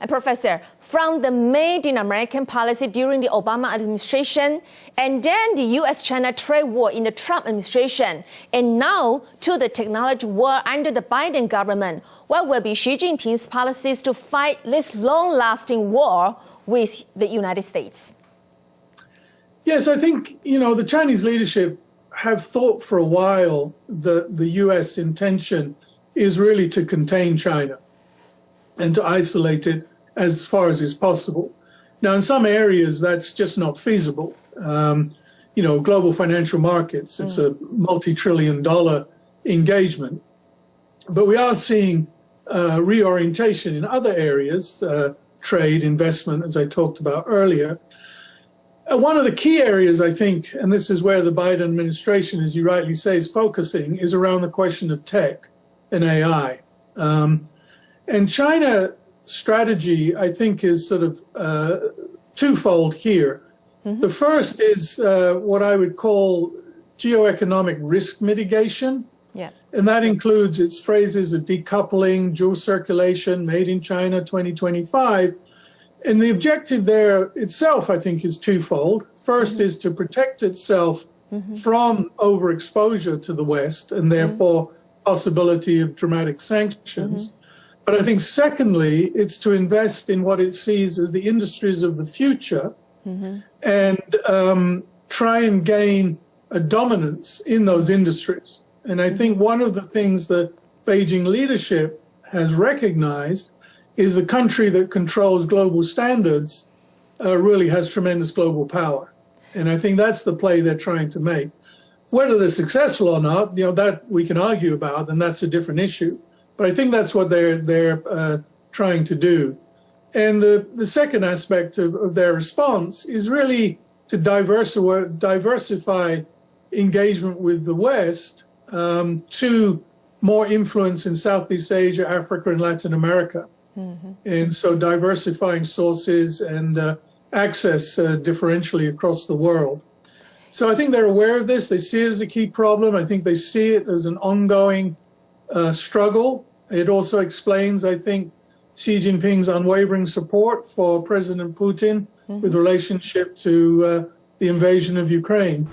Professor, from the Made in American policy during the Obama administration, and then the U.S.-China trade war in the Trump administration, and now to the technology war under the Biden government, what will be Xi Jinping's policies to fight this long-lasting war with the United States? Yes, I think, the Chinese leadership have thought for a while that the U.S. intention is really to contain China and to isolate it as far as is possible. Now, in some areas, that's just not feasible. Global financial markets, it's a multi-trillion-dollar engagement. But we are seeing reorientation in other areas, trade, investment, as I talked about earlier. One of the key areas, I think, and this is where the Biden administration, as you rightly say, is focusing, is around the question of tech and AI. And China strategy, I think, is sort of twofold here. Mm-hmm. The first is what I would call geoeconomic risk mitigation. Yeah. And that includes its phrases of decoupling, dual circulation, made in China 2025. And the objective there itself, I think, is twofold. First mm-hmm. is to protect itself mm-hmm. from overexposure to the West and therefore mm-hmm. possibility of dramatic sanctions. Mm-hmm. But I think secondly, it's to invest in what it sees as the industries of the future mm-hmm. and try and gain a dominance in those industries. And I think one of the things that Beijing leadership has recognized is the country that controls global standards really has tremendous global power. And I think that's the play they're trying to make. Whether they're successful or not, that we can argue about, and that's a different issue. But I think that's what they're trying to do. And the second aspect of their response is really to diversify engagement with the West to more influence in Southeast Asia, Africa, and Latin America. Mm-hmm. And so diversifying sources and access differentially across the world. So I think they're aware of this. They see it as a key problem. I think they see it as an ongoing struggle. It also explains, I think, Xi Jinping's unwavering support for President Putin mm-hmm. with relationship to the invasion of Ukraine.